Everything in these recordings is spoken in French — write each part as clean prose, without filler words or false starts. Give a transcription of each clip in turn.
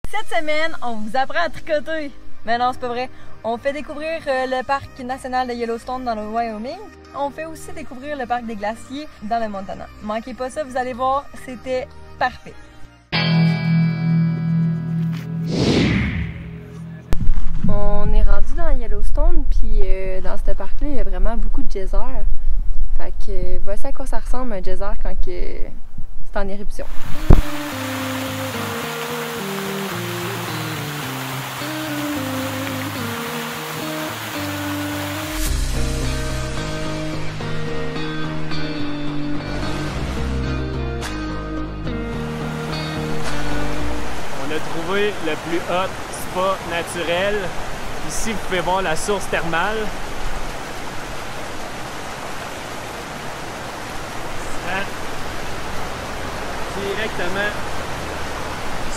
Cette semaine, on vous apprend à tricoter. Mais non, c'est pas vrai. On fait découvrir le parc national de Yellowstone dans le Wyoming. On fait aussi découvrir le parc des glaciers dans le Montana. Manquez pas ça, vous allez voir, c'était parfait. On est rendu dans Yellowstone, puis dans ce parc-là, il y a vraiment beaucoup de geysers. Fait que voici à quoi ça ressemble un geyser quand c'est en éruption. On a trouvé le plus hot spa naturel. Ici, vous pouvez voir la source thermale. Directement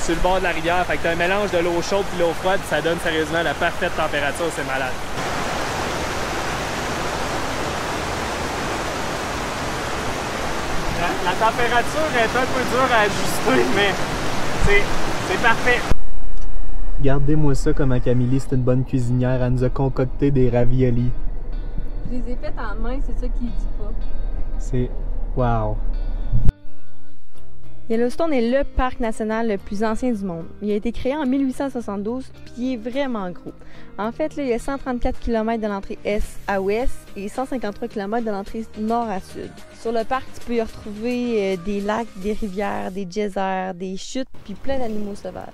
sur le bord de la rivière. Fait que t'as un mélange de l'eau chaude et l'eau froide, ça donne sérieusement la parfaite température, c'est malade. La température est un peu dure à ajuster, mais c'est parfait. Regardez-moi ça comme Camille, c'est une bonne cuisinière. Elle nous a concocté des raviolis. Je les ai faites en main, c'est ça qu'il dit pas. C'est... wow! Yellowstone est le parc national le plus ancien du monde. Il a été créé en 1872, puis il est vraiment gros. En fait, là, il y a 134 km de l'entrée est à ouest et 153 km de l'entrée nord à sud. Sur le parc, tu peux y retrouver des lacs, des rivières, des geysers, des chutes, puis plein d'animaux sauvages.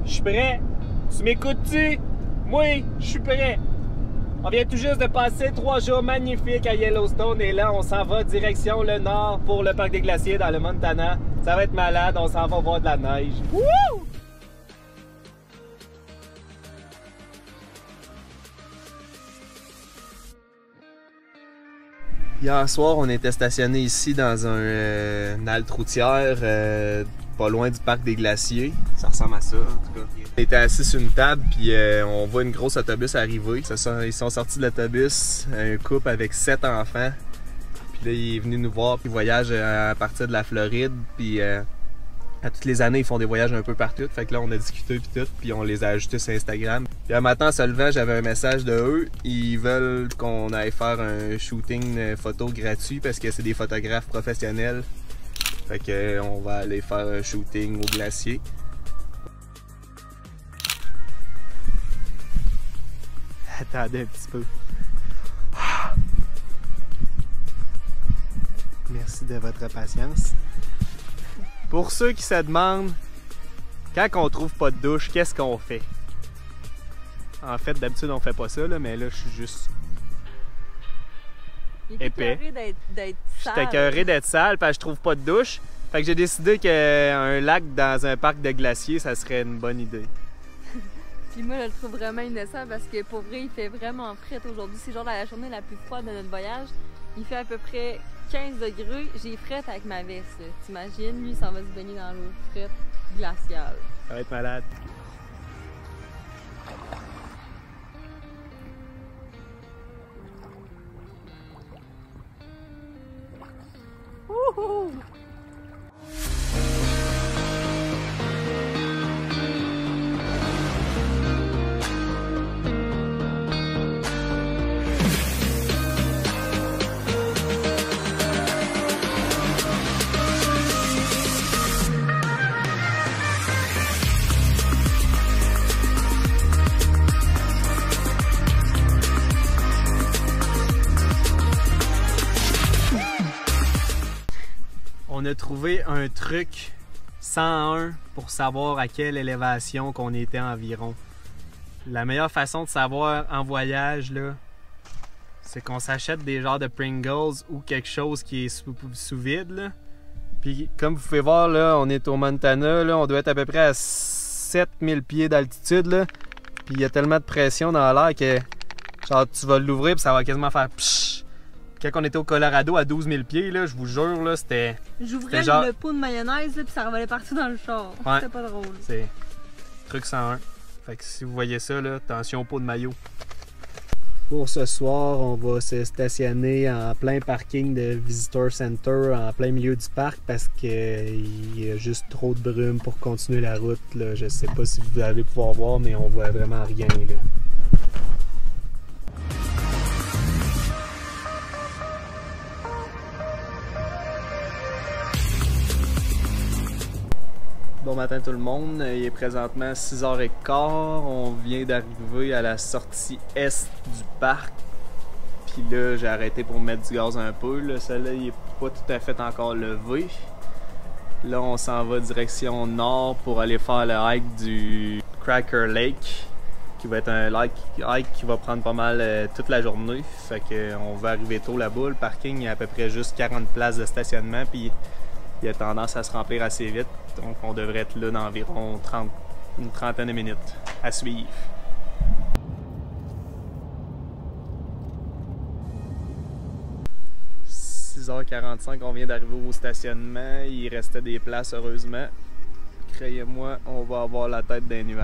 Je suis prêt. Tu m'écoutes-tu? Oui, je suis prêt. On vient tout juste de passer 3 jours magnifiques à Yellowstone et là, on s'en va direction le nord pour le parc des glaciers dans le Montana. Ça va être malade, on s'en va voir de la neige. Wouh! Hier soir, on était stationné ici dans une halte routière, pas loin du parc des glaciers. Ça ressemble à ça, en tout cas. On était assis sur une table, puis on voit une grosse autobus arriver. Ils sont sortis de l'autobus, un couple avec 7 enfants. Puis là, il est venu nous voir, puis il voyage à partir de la Floride, puis à toutes les années, ils font des voyages un peu partout. Fait que là, on a discuté puis tout, puis on les a ajoutés sur Instagram. Puis un matin, en se levant, j'avais un message de eux. Ils veulent qu'on aille faire un shooting photo gratuit parce que c'est des photographes professionnels. Fait que on va aller faire un shooting au glacier. Attendez un petit peu. Merci de votre patience. Pour ceux qui se demandent, quand on trouve pas de douche, qu'est-ce qu'on fait? En fait, d'habitude, on fait pas ça, là, mais là, je suis juste épais. Je suis écœuré d'être sale, parce que je trouve pas de douche. Fait que j'ai décidé qu'un lac dans un parc de glaciers, ça serait une bonne idée. Puis moi, je le trouve vraiment innocent parce que pour vrai, il fait vraiment frais aujourd'hui. C'est genre la journée la plus froide de notre voyage. Il fait à peu près 15 degrés. J'ai frette avec ma veste. T'imagines, lui, il s'en va se baigner dans l'eau frette glaciale. Ça va être malade. Wouhou! On a trouvé un truc 101 pour savoir à quelle élévation qu'on était environ. La meilleure façon de savoir en voyage, là, c'est qu'on s'achète des genres de Pringles ou quelque chose qui est sous vide. Là. Puis comme vous pouvez voir, là, on est au Montana, là, on doit être à peu près à 7000 pieds d'altitude. Là. Puis il y a tellement de pression dans l'air que genre, tu vas l'ouvrir et ça va quasiment faire pshhh. Quand on était au Colorado à 12 000 pieds, là, je vous jure, là, c'était... J'ouvrais genre... le pot de mayonnaise puis ça revolait partout dans le char. Ouais. C'était pas drôle. C'est truc 101. Fait que si vous voyez ça, là, attention au pot de maillot. Pour ce soir, on va se stationner en plein parking de Visitor Center, en plein milieu du parc, parce qu'il y a juste trop de brume pour continuer la route. Là. Je sais pas si vous allez pouvoir voir, mais on voit vraiment rien. Là. Bon matin tout le monde, il est présentement 6h15, on vient d'arriver à la sortie est du parc. Puis là, j'ai arrêté pour mettre du gaz un peu, le soleil n'est pas tout à fait encore levé. Là, on s'en va direction nord pour aller faire le hike du Cracker Lake, qui va être un hike qui va prendre pas mal toute la journée. Fait qu'on va arriver tôt là-bas, le parking il y a à peu près juste 40 places de stationnement, puis il a tendance à se remplir assez vite. Donc on devrait être là dans environ une trentaine de minutes à suivre. « 6h45, on vient d'arriver au stationnement. Il restait des places heureusement. Croyez-moi, on va avoir la tête d'un nuage. »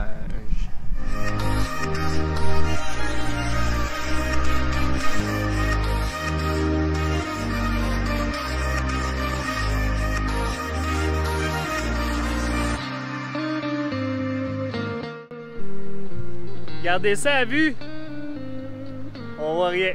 Regardez ça à vue! On voit rien.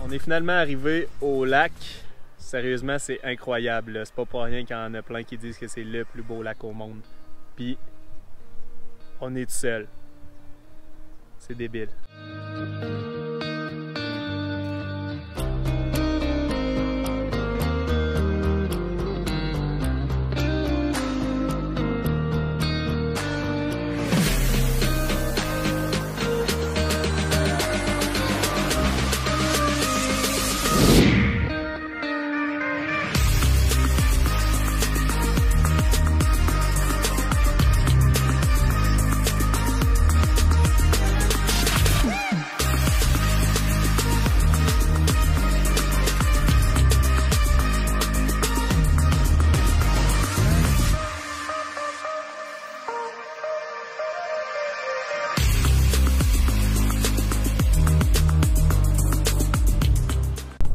On est finalement arrivé au lac. Sérieusement, c'est incroyable. C'est pas pour rien qu'il y en a plein qui disent que c'est le plus beau lac au monde. Puis, on est tout seul. C'est débile.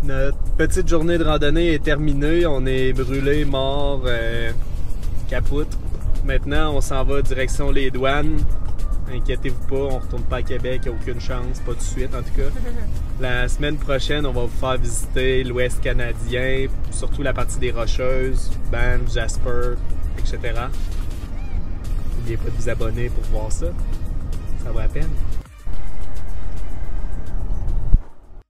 Notre petite journée de randonnée est terminée, on est brûlé, mort, capoute. Maintenant, on s'en va direction les douanes. Inquiétez-vous pas, on retourne pas à Québec, aucune chance, pas tout de suite en tout cas. La semaine prochaine, on va vous faire visiter l'Ouest canadien, surtout la partie des Rocheuses, Banff, Jasper, etc. N'oubliez pas de vous abonner pour voir ça, ça vaut la peine.